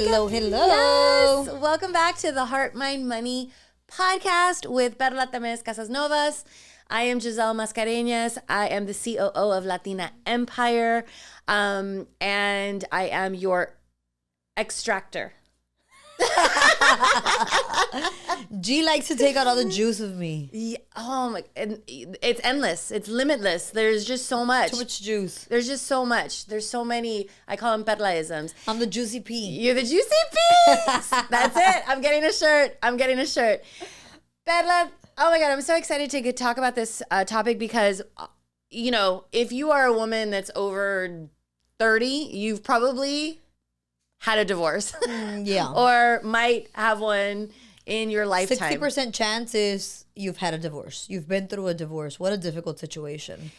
Hello. Yes. Welcome back to the Heart, Mind, Money podcast with Perla Tamez Casasnovas. I am Giselle Mascareñas. I am the COO of Latina Empire, and I am your extractor. G likes to take out all the juice of me. Yeah, oh my! And it's endless. It's limitless. There's just so much. Too much juice. There's just so much. There's so many. I call them Perlaisms. I'm the juicy pea. You're the juicy piece. That's it. I'm getting a shirt. Perla, oh my God, I'm so excited to talk about this topic because, you know, if you are a woman that's over 30, you've probably had a divorce. Yeah. Or might have one in your lifetime. 60% chance is you've had a divorce. You've been through a divorce. What a difficult situation.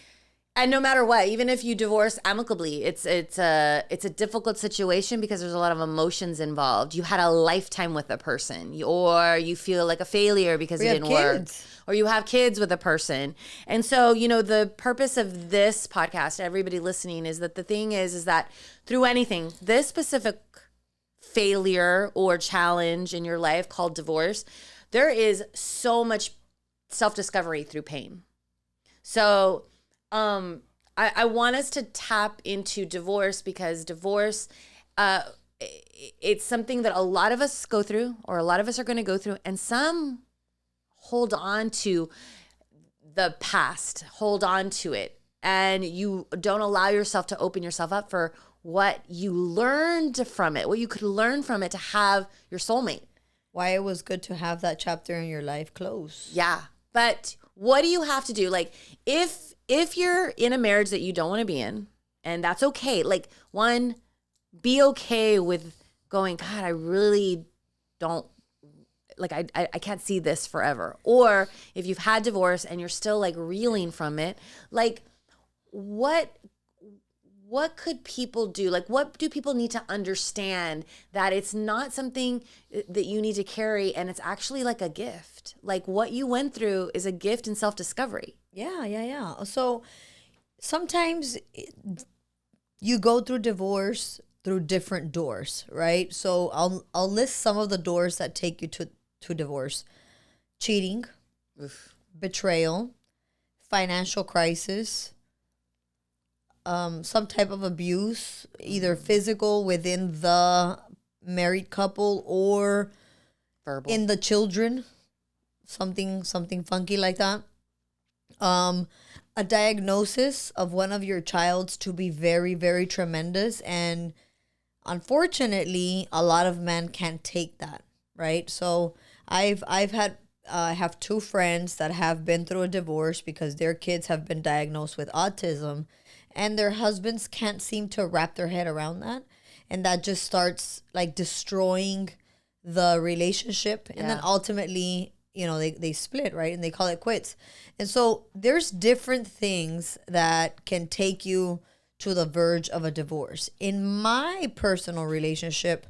And no matter what, even if you divorce amicably, it's a difficult situation because there's a lot of emotions involved. You had a lifetime with a person, or you feel like a failure because it didn't work, or you have kids with a person. And so, you know, the purpose of this podcast, everybody listening, is that the thing is that through anything, this specific failure or challenge in your life called divorce, there is so much self-discovery through pain. So I want us to tap into divorce because divorce, it's something that a lot of us go through, or a lot of us are going to go through, and some hold on to the past, hold on to it, and you don't allow yourself to open yourself up for what you learned from it, what you could learn from it to have your soulmate. Why it was good to have that chapter in your life closed. Yeah. But what do you have to do? Like, if you're in a marriage that you don't want to be in, and that's okay. Like, one, be okay with going, God, I really don't, like, I can't see this forever. Or if you've had divorce and you're still like reeling from it, like, what could people do? Like, what do people need to understand that it's not something that you need to carry, and it's actually like a gift? Like, what you went through is a gift in self-discovery. Yeah. So sometimes you go through divorce through different doors, right? So I'll list some of the doors that take you to divorce. Cheating, betrayal, financial crisis, some type of abuse, either physical within the married couple or Verbal. in the children, something funky like that. A diagnosis of one of your childs to be very, very tremendous, and unfortunately, a lot of men can't take that, right? So I have two friends that have been through a divorce because their kids have been diagnosed with autism. And their husbands can't seem to wrap their head around that. And that just starts like destroying the relationship. And then ultimately, you know, they split, right? And they call it quits. And so there's different things that can take you to the verge of a divorce. In my personal relationship,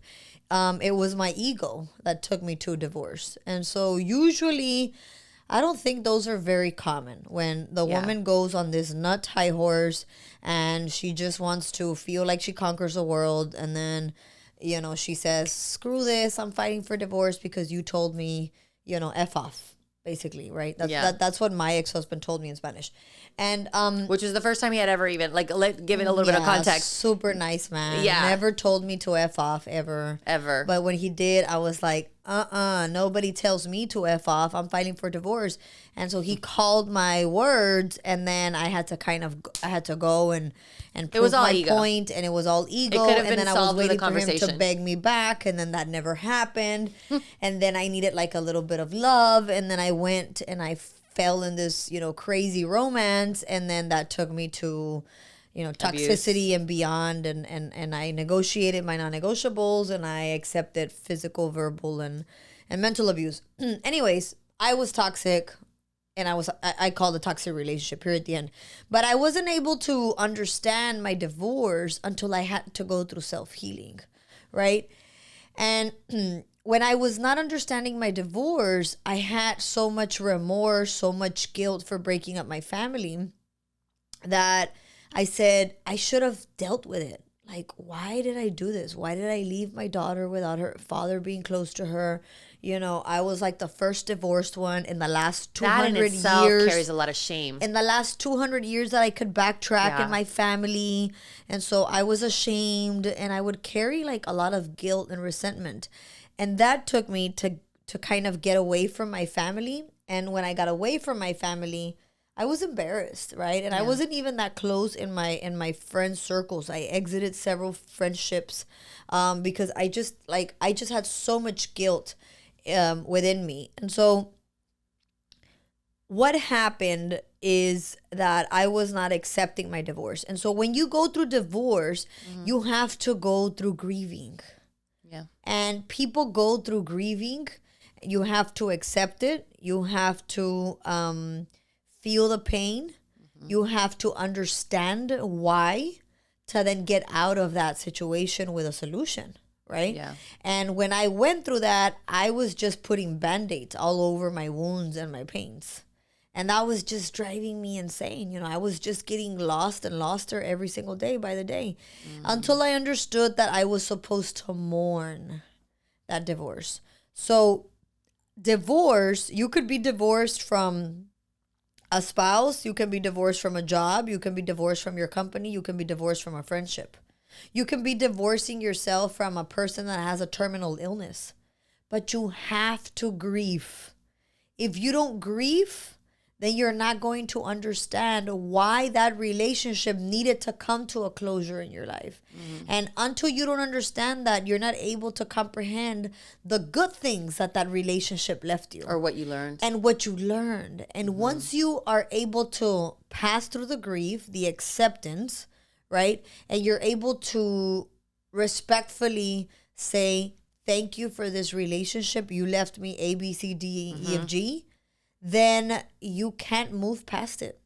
it was my ego that took me to divorce. And so usually, I don't think those are very common when the woman goes on this nut high horse and she just wants to feel like she conquers the world. And then, you know, she says, screw this, I'm fighting for divorce because you told me, you know, F off, basically, right? That's what my ex-husband told me in Spanish. And which was the first time he had ever even, like, give it a little bit of context. Super nice man. Yeah. Never told me to F off ever. But when he did, I was like, nobody tells me to F off. I'm fighting for divorce. And so he called my words, and then I had to go and prove my ego. point, and it was all ego. It could have been and then I was solved with waiting a for him to conversation. beg me back, and then that never happened. And then I needed like a little bit of love, and then I went and I fell in this, you know, crazy romance, and then that took me to, you know, toxicity and beyond, and I negotiated my non-negotiables, and I accepted physical, verbal, and mental abuse. Anyways, I was toxic, and I called a toxic relationship here at the end. But I wasn't able to understand my divorce until I had to go through self-healing, right? And when I was not understanding my divorce, I had so much remorse, so much guilt for breaking up my family that I said I should have dealt with it. like, why did I do this? Why did I leave my daughter without her father being close to her? I was like the first divorced one in the last That in 200 itself years. carries a lot of shame. In the last 200 years that I could backtrack in my family. And so I was ashamed, and I would carry like a lot of guilt and resentment. And that took me to kind of get away from my family. And when I got away from my family, I was embarrassed, right? And I wasn't even that close in my friend circles. I exited several friendships because I just had so much guilt within me. And so what happened is that I was not accepting my divorce. And so when you go through divorce, you have to go through grieving. Yeah. And people go through grieving. You have to accept it. You have to feel the pain. You have to understand why to then get out of that situation with a solution, right? Yeah. And when I went through that, I was just putting Band-Aids all over my wounds and my pains. And that was just driving me insane. I was just getting lost and loster every single day by the day until I understood that I was supposed to mourn that divorce. So divorce, you could be divorced from a spouse, you can be divorced from a job, you can be divorced from your company, you can be divorced from a friendship. You can be divorcing yourself from a person that has a terminal illness. But you have to grieve. If you don't grieve, then you're not going to understand why that relationship needed to come to a closure in your life. And until you don't understand that, you're not able to comprehend the good things that relationship left you. Or what you learned. And what you learned. And once you are able to pass through the grief, the acceptance, right? And you're able to respectfully say, thank you for this relationship. You left me A, B, C, D, E, F, G. Then you can't move past it.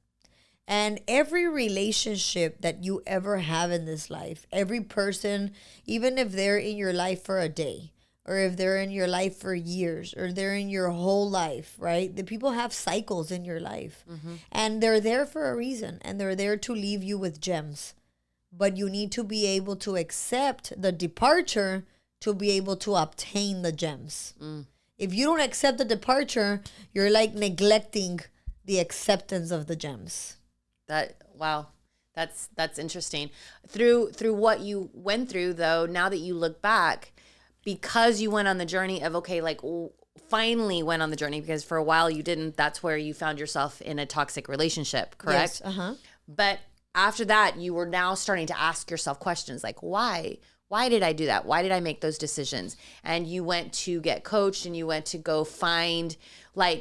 And every relationship that you ever have in this life, every person, even if they're in your life for a day, or if they're in your life for years, or they're in your whole life, right? The people have cycles in your life. And they're there for a reason, and they're there to leave you with gems. But you need to be able to accept the departure to be able to obtain the gems. If you don't accept the departure, you're like neglecting the acceptance of the gems. Wow. That's interesting. Through what you went through, though, now that you look back, because you went on the journey of, finally went on the journey, because for a while you didn't, that's where you found yourself in a toxic relationship, correct? Yes, But after that, you were now starting to ask yourself questions like, why? Why did I do that? Why did I make those decisions? And you went to get coached, and you went to go find the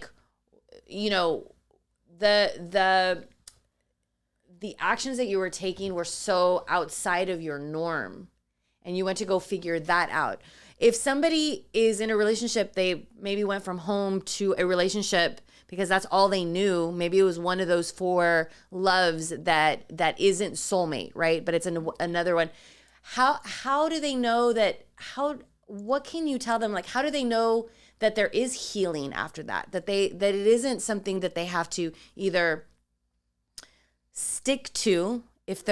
actions that you were taking were so outside of your norm, and you went to go figure that out. If somebody is in a relationship, they maybe went from home to a relationship because that's all they knew. Maybe it was one of those 4 loves that isn't soulmate, right? But it's another one. How do they know that? What can you tell them? Like, how do they know that there is healing after that? That it isn't something that they have to either stick to if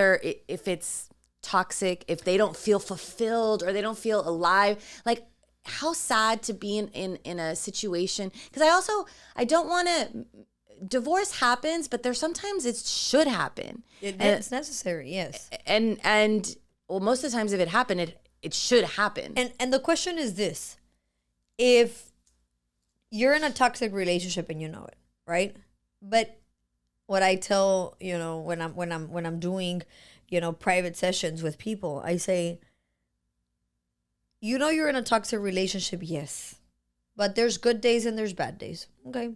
it's toxic, if they don't feel fulfilled or they don't feel alive. Like, how sad to be in a situation. Because I don't want to. Divorce happens, but there's sometimes it should happen. It's necessary, yes. And well, most of the times if it happened, it should happen. And the question is this: if you're in a toxic relationship and you know it, right? But what I tell, when I'm doing, private sessions with people, I say, you're in a toxic relationship, yes. But there's good days and there's bad days. Okay.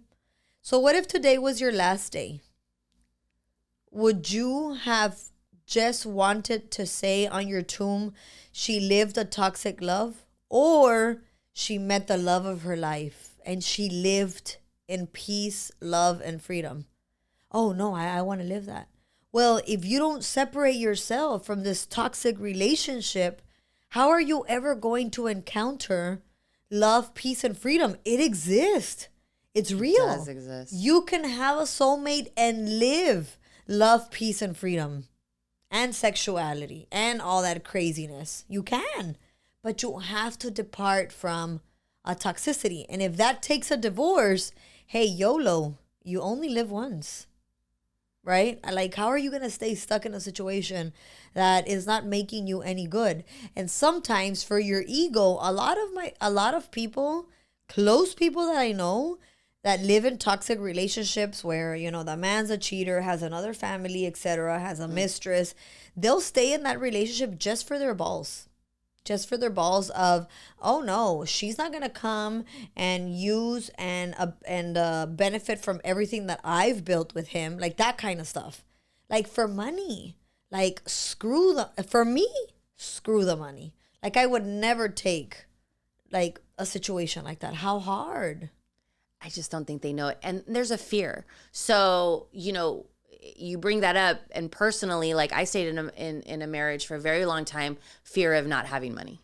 So what if today was your last day? Would you have just wanted to say on your tomb, she lived a toxic love, or she met the love of her life and she lived in peace, love, and freedom? Oh no, I want to live that. Well, if you don't separate yourself from this toxic relationship, how are you ever going to encounter love, peace, and freedom? It exists. It's real. It does exist. You can have a soulmate and live love, peace, and freedom. and sexuality and all that craziness. You can, but you have to depart from a toxicity. And if that takes a divorce, hey, YOLO, you only live once. Right? Like, how are you going to stay stuck in a situation that is not making you any good? And sometimes for your ego, a lot of people, close people that I know that live in toxic relationships where, the man's a cheater, has another family, etc., has a mistress, they'll stay in that relationship just for their balls. Just for their balls of, oh no, she's not gonna come and use and benefit from everything that I've built with him, like that kind of stuff. Like for money, like screw the money. Like I would never take like a situation like that. How hard? I just don't think they know it, and there's a fear. So you bring that up, and personally, like I stayed in a marriage for a very long time, fear of not having money.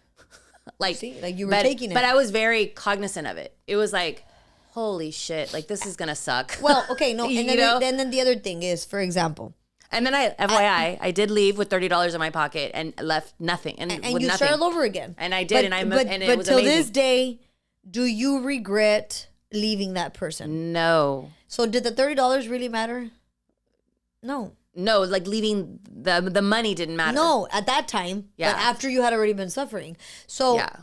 Like you were taking it. But I was very cognizant of it. It was like, holy shit, like this is gonna suck. Well, okay, no, and then the other thing is, for example, and then I did leave with $30 in my pocket and left nothing, and with you nothing. started over again. And I did, but it was till amazing. this day, do you regret leaving that person? No. So did the $30 really matter? No, like leaving the money didn't matter. No, at that time. Yeah. But after you had already been suffering. So yeah.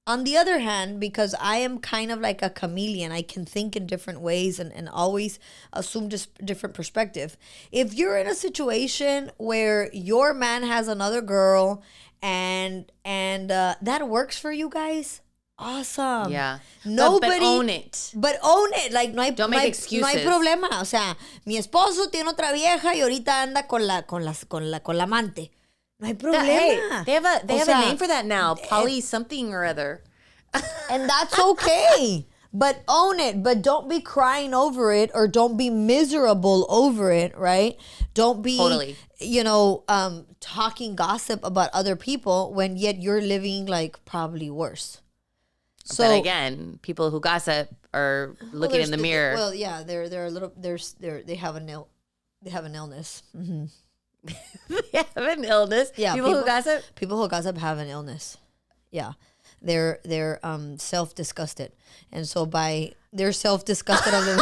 On the other hand, because I am kind of like a chameleon, I can think in different ways and always assume just different perspective. If you're in a situation where your man has another girl and that works for you guys, awesome. Yeah. Nobody, but own it. But own it. Like, Don't make excuses. No hay problema. O sea, mi esposo tiene otra vieja y ahorita anda con la amante. No hay problema. Hey, they have a name for that now. Poly something or other. And that's okay. But own it. But don't be crying over it or don't be miserable over it, right? Don't be, totally. Talking gossip about other people when yet you're living like probably worse. So but again, people who gossip are looking in the mirror. Well, yeah, they're a little they have an illness. Mm-hmm. They have an illness. Yeah, people who gossip. People who gossip have an illness. Yeah, they're self-disgusted, and so they're self-disgusted of them.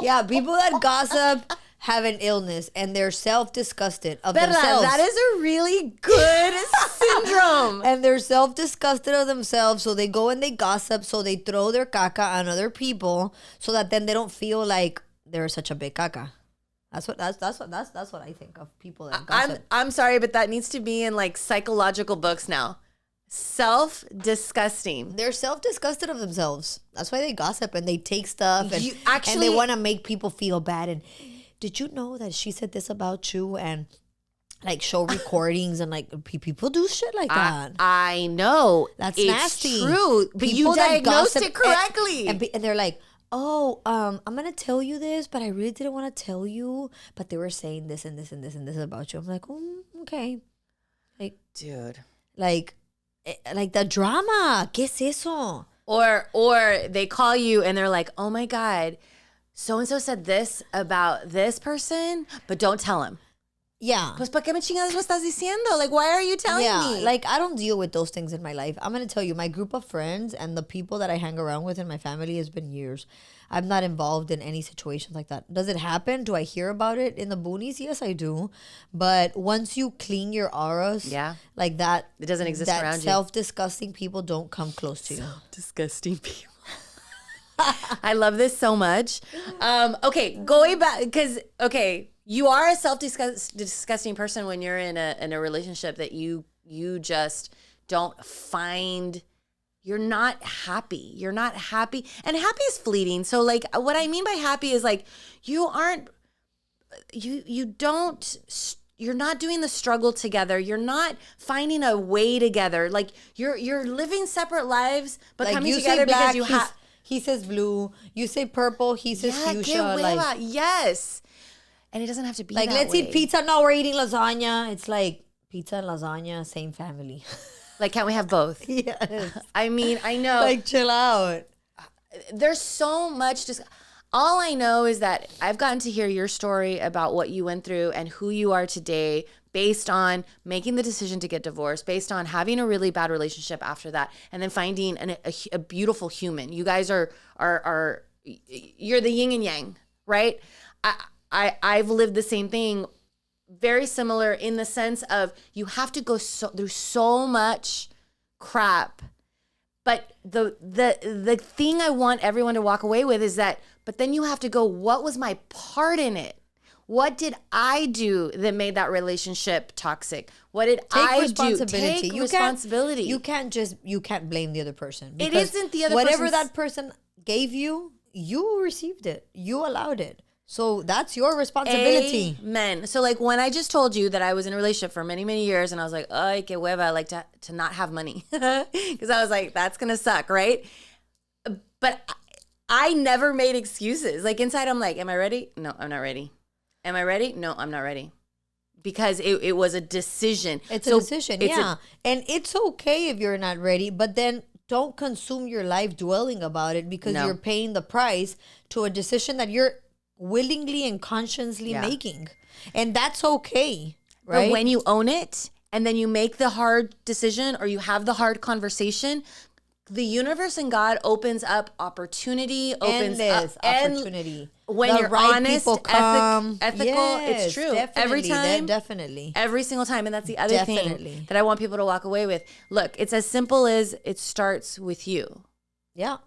Yeah, people that gossip have an illness and they're self-disgusted of themselves. That is a really good syndrome. And they're self-disgusted of themselves, so they go and they gossip, so they throw their caca on other people, so that then they don't feel like they're such a big caca. That's what I think of people that gossip. I'm sorry, but that needs to be in like psychological books now. Self-disgusting. They're self-disgusted of themselves. That's why they gossip and they take stuff and they want to make people feel bad. And did you know that she said this about you? And like show recordings and like people do shit like that. I know. That's it's nasty. True. But you diagnosed it correctly. And they're like, oh, I'm going to tell you this, but I really didn't want to tell you. But they were saying this and this and this and this about you. I'm like, okay. Like, dude. Like the drama. ¿Qué es eso? Or they call you and they're like, oh my God, so-and-so said this about this person, but don't tell him. Yeah. Pues ¿para qué me chingados lo estás diciendo? Like, why are you telling me? Like, I don't deal with those things in my life. I'm going to tell you, my group of friends and the people that I hang around with in my family has been years. I'm not involved in any situations like that. Does it happen? Do I hear about it in the boonies? Yes, I do. But once you clean your auras, like that, it doesn't exist around you. Self-disgusting people don't come close to you. Disgusting people. I love this so much. Okay, going back, because, you are a self-disgusting person when you're in a relationship that you just don't find, you're not happy. You're not happy. And happy is fleeting. So like what I mean by happy is like you're not doing the struggle together. You're not finding a way together. Like you're living separate lives, but like coming together because you have. He says blue. You say purple. He says fuchsia. Like, yes. And it doesn't have to be like, that let's way. eat pizza. No, we're eating lasagna. It's like pizza and lasagna, same family. Like, can't we have both? Yes. I mean, I know. Like, chill out. There's so much. All I know is that I've gotten to hear your story about what you went through and who you are today based on making the decision to get divorced, based on having a really bad relationship after that, and then finding a beautiful human. You guys are you're the yin and yang, right? I've lived the same thing, very similar in the sense of you have to go through so much crap. But the thing I want everyone to walk away with is that, but then you have to go, what was my part in it? What did I do that made that relationship toxic? What did I do? Take responsibility. You can't blame the other person. It isn't the other whatever that person gave you, you received it. You allowed it. So that's your responsibility. Amen. So like when I just told you that I was in a relationship for many, many years and I was like, ay, que hueva, I like to not have money. Because I was like, that's going to suck, right? But I never made excuses. Like inside I'm like, am I ready? No, I'm not ready. Am I ready? No, I'm not ready. Because it was a decision. It's a decision, yeah. And it's okay if you're not ready, but then don't consume your life dwelling about it because you're paying the price to a decision that you're willingly and consciously making. And that's okay, right? But when you own it and then you make the hard decision or you have the hard conversation, the universe and God opens up opportunity, endless opportunity. When you're right honest, ethical, yes, it's true. Every time. Definitely. Every single time. And that's the other thing that I want people to walk away with. Look, it's as simple as it starts with you. Yeah.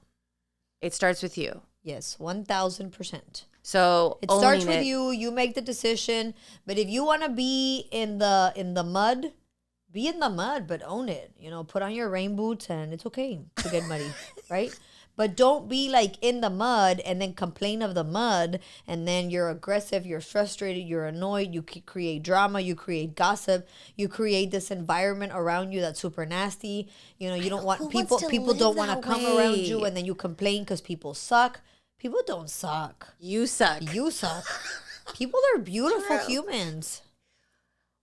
It starts with you. Yes, 1,000%. So it starts with you. You make the decision. But if you want to be in the mud, be in the mud, but own it. You know, put on your rain boots, and it's okay to get muddy, right? But don't be like in the mud and then complain of the mud, and then you're aggressive, you're frustrated, you're annoyed. You create drama, you create gossip, you create this environment around you that's super nasty. You know, you don't want people. People don't want to come around you, and then you complain because people suck. People don't suck. You suck. You suck. People are beautiful humans.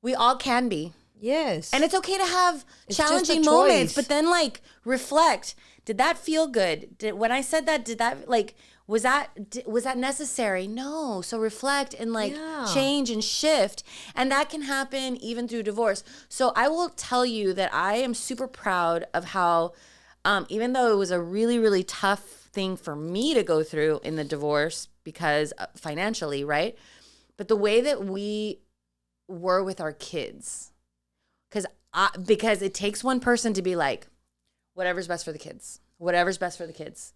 We all can be. Yes. And it's okay to have challenging moments, but then like reflect. Did that feel good? When I said that, did that like, was that necessary? No. So reflect and like change and shift. And that can happen even through divorce. So I will tell you that I am super proud of how, even though it was a really, really tough thing for me to go through in the divorce because financially, right? But the way that we were with our kids, because it takes one person to be like, whatever's best for the kids, whatever's best for the kids.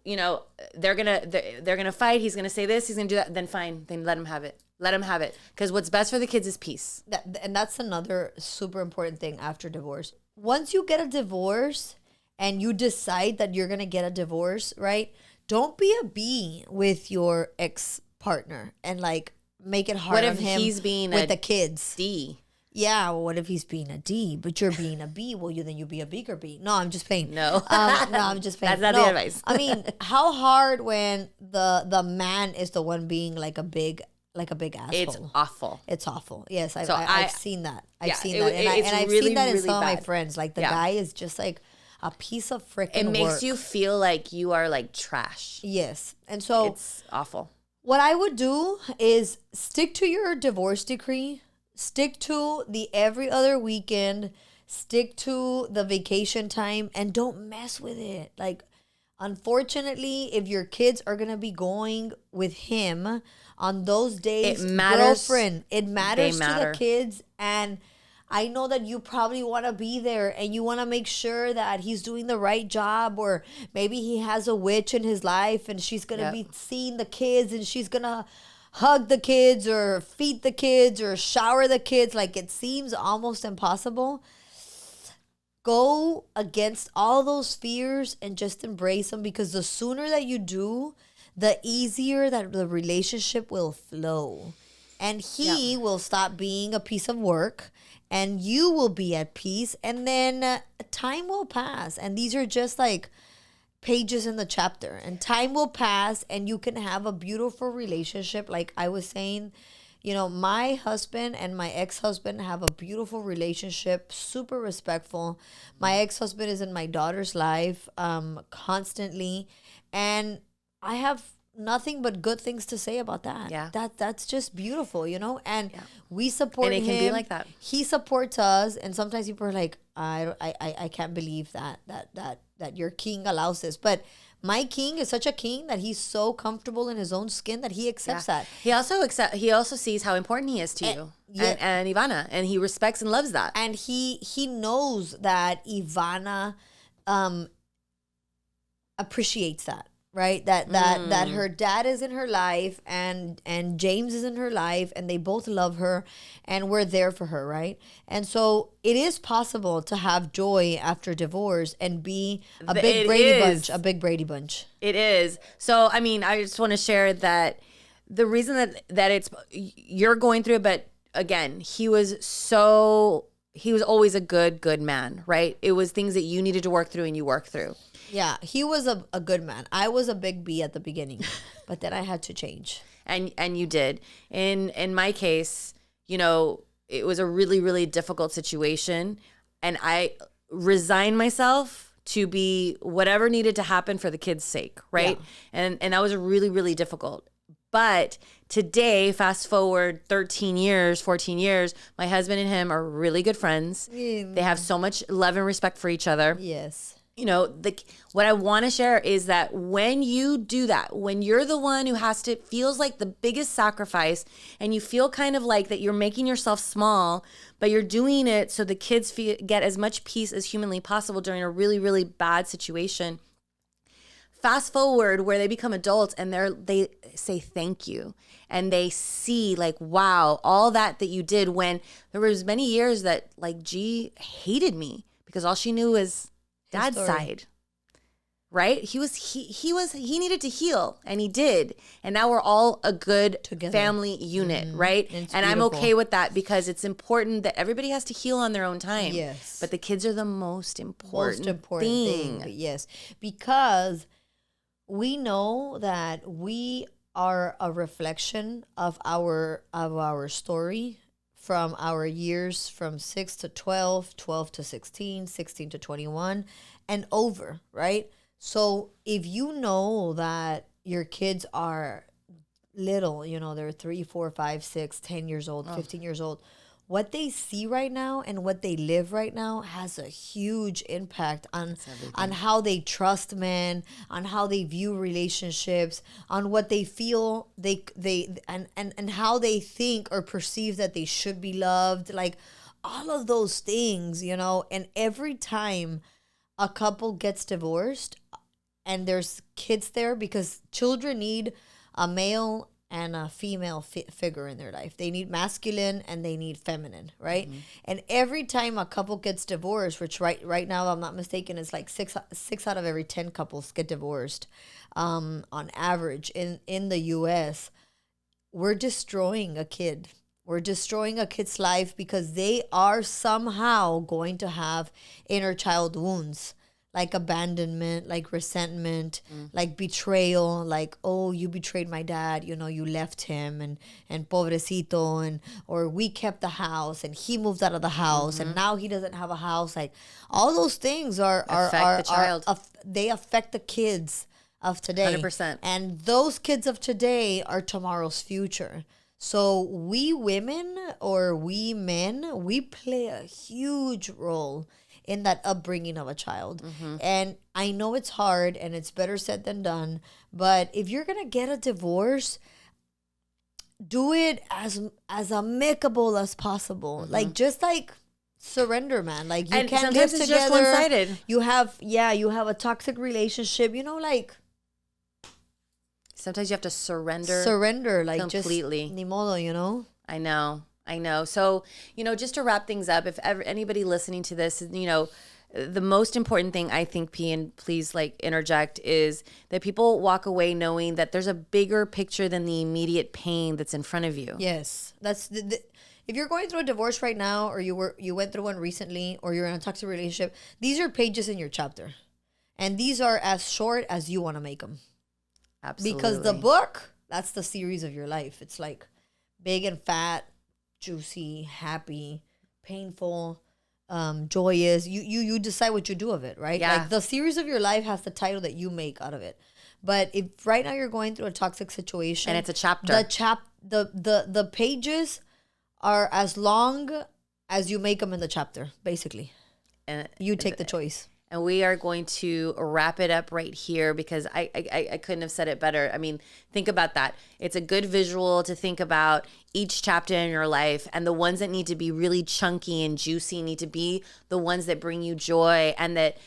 You know, they're gonna fight. He's gonna say this. He's gonna do that. Then fine. Then let him have it. Let him have it. Because what's best for the kids is peace. And that's another super important thing after divorce. Once you get a divorce and you decide that you're gonna get a divorce, right? Don't be a B with your ex partner and like make it hard on him. What if he's being with the kids? D. Yeah, well, what if he's being a D, but you're being a B? Well, then you be a bigger B. No, I'm just playing. No, I'm just playing. That's not the advice. I mean, how hard when the man is the one being like a big asshole. It's awful. It's awful. Yes, I've seen that. I've seen that, and I've really, seen that in really some bad. of my friends. Like the guy is just like a piece of freaking work. It makes you feel like you are like trash. Yes, and so it's awful. What I would do is stick to your divorce decree. Stick to the every other weekend. Stick to the vacation time and don't mess with it. Like, unfortunately, if your kids are going to be going with him on those days, it matters. Girlfriend, it matters to the kids. And I know that you probably want to be there and you want to make sure that he's doing the right job, or maybe he has a witch in his life and she's going to be seeing the kids and she's going to hug the kids or feed the kids or shower the kids. Like, it seems almost impossible. Go against all those fears and just embrace them, because the sooner that you do, the easier that the relationship will flow. And he will stop being a piece of work and you will be at peace. And then time will pass. And these are just like pages in the chapter, and time will pass and you can have a beautiful relationship. Like I was saying, you know, my husband and my ex-husband have a beautiful relationship, super respectful. My ex-husband is in my daughter's life constantly, and I have nothing but good things to say about that. Yeah. That's just beautiful, you know? And we support him. And it can be like that. He supports us, and sometimes people are like, I can't believe that your king allows this. But my king is such a king that he's so comfortable in his own skin that he accepts that. He also sees how important he is to you and Ivana, and he respects and loves that. And he knows that Ivana appreciates that, right? That her dad is in her life, and James is in her life, and they both love her, and we're there for her, right? And so it is possible to have joy after divorce and be a big Brady Bunch. It is. So I mean, I just want to share that the reason that it's you're going through it, but again, he was always a good man, right? It was things that you needed to work through, and you worked through. Yeah, he was a good man. I was a big B at the beginning, but then I had to change. And you did. In my case, you know, it was a really, really difficult situation, and I resigned myself to be whatever needed to happen for the kids' sake, right? Yeah. And that was really, really difficult. But today, fast forward 13 years, 14 years, my husband and him are really good friends. They have so much love and respect for each other. Yes. You know, what I want to share is that when you do that, when you're the one who feels like the biggest sacrifice, and you feel kind of like that you're making yourself small, but you're doing it so the kids get as much peace as humanly possible during a really, really bad situation. Fast forward where they become adults, and they say thank you, and they see like, wow, all that you did, when there was many years that like G hated me because all she knew was Dad's side, right? He needed to heal, and he did. And now we're all a good family unit, right? And I'm okay with that, because it's important that everybody has to heal on their own time. Yes. But the kids are the most important thing. Yes. Because we know that we are a reflection of our story, from our years from 6 to 12, 12 to 16, 16 to 21, and over, right? So if you know that your kids are little, you know, they're 3, 4, 5, 6, 10 years old, 15 years old, what they see right now and what they live right now has a huge impact on how they trust men, on how they view relationships, on what they feel and how they think or perceive that they should be loved, like all of those things, you know. And every time a couple gets divorced and there's kids there, because children need a male and a female figure in their life. They need masculine and they need feminine, right? Mm-hmm. And every time a couple gets divorced, which right now, if I'm not mistaken, it's like six out of every 10 couples get divorced on average in the U.S., we're destroying a kid. We're destroying a kid's life because they are somehow going to have inner child wounds, like abandonment, like resentment, like betrayal, like, oh, you betrayed my dad, you know, you left him, and pobrecito, and or we kept the house and he moved out of the house and now he doesn't have a house. Like all those things affect the child. They affect the kids of today. 100%. And those kids of today are tomorrow's future. So we women or we men, we play a huge role in that upbringing of a child. And I know it's hard and it's better said than done, but if you're going to get a divorce, do it as amicable as possible. Like, just like surrender, man. Like, you can't live together. Just one-sided. You have a toxic relationship, you know, like sometimes you have to surrender like completely. Just ni modo, you know. I know. So, you know, just to wrap things up, if ever anybody listening to this, you know, the most important thing I think, P, and please like interject, is that people walk away knowing that there's a bigger picture than the immediate pain that's in front of you. Yes. That's if you're going through a divorce right now, or you went through one recently, or you're in a toxic relationship, these are pages in your chapter. And these are as short as you want to make them. Absolutely. Because the book, that's the series of your life. It's like big and fat, juicy, happy, painful, joyous. You decide what you do of it, right? Yeah. Like the series of your life has the title that you make out of it. But if right now you're going through a toxic situation and it's a chapter, the pages are as long as you make them in the chapter, basically. And you take the choice. And we are going to wrap it up right here because I couldn't have said it better. I mean, think about that. It's a good visual to think about each chapter in your life, and the ones that need to be really chunky and juicy need to be the ones that bring you joy and that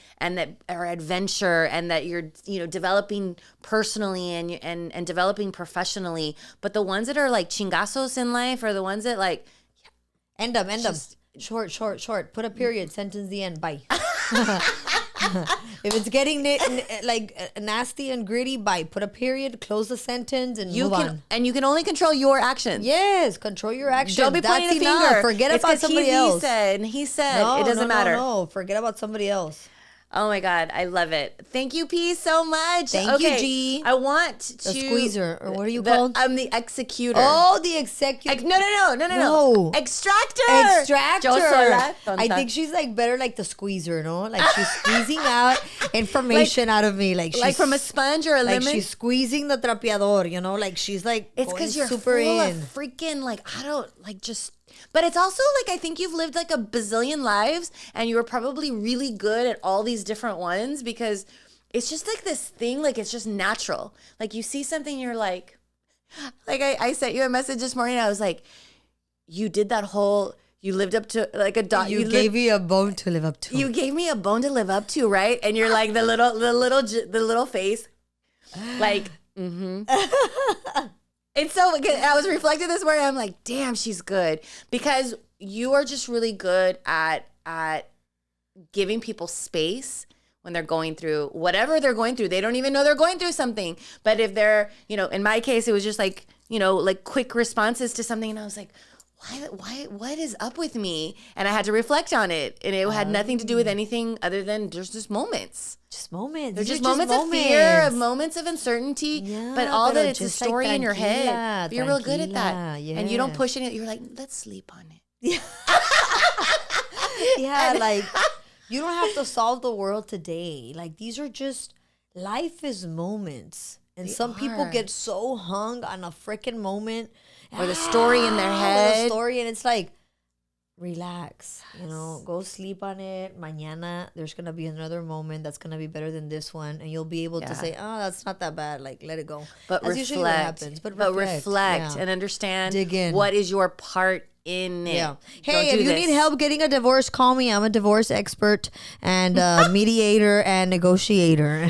are adventure, and that you're developing personally and developing professionally. But the ones that are like chingazos in life are the ones that like end them. Short. Put a period. Sentence the end. Bye. If it's getting nasty and gritty, bye. Put a period, close the sentence, and move on. And you can only control your actions. Yes, control your actions. Don't be pointing a finger. Forget about somebody else. He said. It doesn't matter. No, forget about somebody else. Oh my God, I love it. Thank you, P, so much. Thank you, G. I want to... The squeezer, or what are you called? I'm the executor. Oh, the executor. No. Extractor. I think she's like better like the squeezer, no? Like she's squeezing out information out of me. Like she's, from a sponge or a lemon? Like she's squeezing the trapeador, Like she's like it's because you're super full of freaking But it's also like I think you've lived like a bazillion lives and you were probably really good at all these different ones because it's just like this thing, like it's just natural. Like you see something, you're like I sent you a message this morning. I was like, you did that whole, you lived up to like a dot. You gave me a bone to live up to. You gave me a bone to live up to, right? And you're like the little face, like. It's so good. I was reflecting this morning. I'm like, damn, she's good. Because you are just really good at giving people space when they're going through whatever they're going through. They don't even know they're going through something. But if they're, in my case, it was just like, like quick responses to something. And I was like, why, what is up with me? And I had to reflect on it. And it had nothing to do with anything other than there's just moments. They're just moments of fear, of moments of uncertainty. Yeah, but all that it's a story in your head. You're real good at that. Yeah. And you don't push it. You're like, let's sleep on it. Yeah, like you don't have to solve the world today. Like these are just, life is moments. And some people get so hung on a freaking moment. Or the story in their head. And it's like, relax, go sleep on it. Mañana, there's going to be another moment that's going to be better than this one. And you'll be able to say, oh, that's not that bad. Like, let it go. But that's usually what happens. But reflect and understand. Dig in. What is your part in it. Yeah. Hey, if you need help getting a divorce, call me. I'm a divorce expert and mediator and negotiator.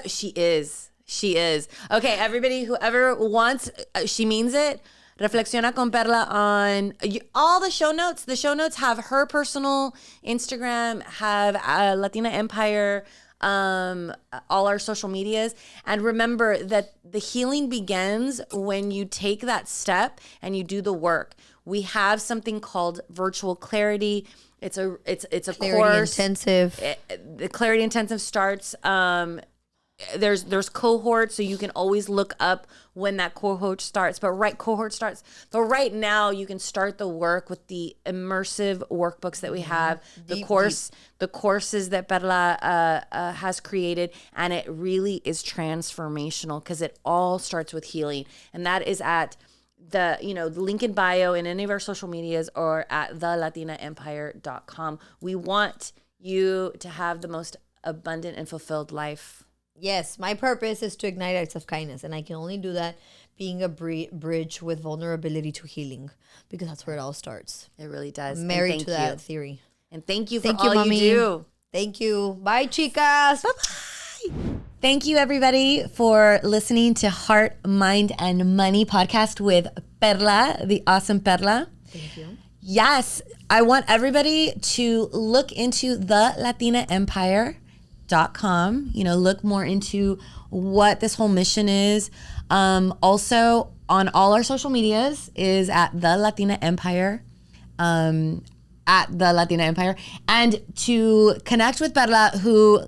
She is. Okay, everybody, whoever wants, she means it. Reflexiona con Perla on all the show notes. The show notes have her personal Instagram, have Latina Empire, all our social medias. And remember that the healing begins when you take that step and you do the work. We have something called Virtual Clarity. It's a Clarity course. Intensive. The Clarity Intensive starts. There's cohorts, so you can always look up when that cohort starts. But right now you can start the work with the immersive workbooks that we have, the courses that Perla has created, and it really is transformational because it all starts with healing, and that is at the link in bio in any of our social medias or at thelatinaempire.com. We want you to have the most abundant and fulfilled life. Yes, my purpose is to ignite acts of kindness, and I can only do that being a bridge with vulnerability to healing, because that's where it all starts. It really does. Married to that theory. And thank you for all you do. Thank you. Bye, chicas. Bye-bye. Thank you, everybody, for listening to Heart, Mind, and Money podcast with Perla, the awesome Perla. Thank you. Yes, I want everybody to look into the Latina Empire. .com, look more into what this whole mission is. Also on all our social medias is at the Latina Empire, and to connect with Perla, who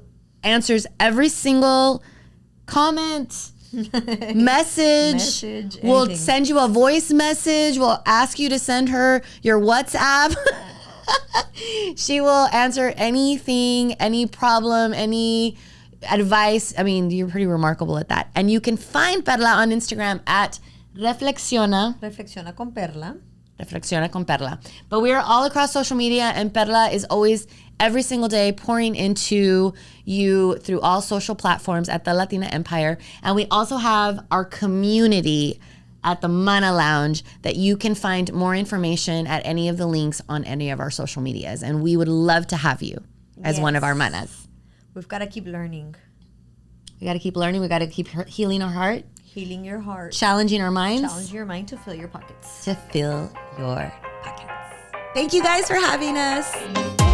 answers every single comment, message. We'll send you a voice message. We'll ask you to send her your WhatsApp. She will answer anything, any problem, any advice. I mean, you're pretty remarkable at that. And you can find Perla on Instagram at Reflexiona. Reflexiona con Perla. Reflexiona con Perla. But we are all across social media, and Perla is always, every single day, pouring into you through all social platforms at the Latina Empire. And we also have our community at the Mana Lounge that you can find more information at any of the links on any of our social medias. And we would love to have you as one of our manas. We've got to keep learning. We got to keep learning. We got to keep healing our heart. Healing your heart. Challenging our minds. Challenging your mind to fill your pockets. To fill your pockets. Thank you guys for having us.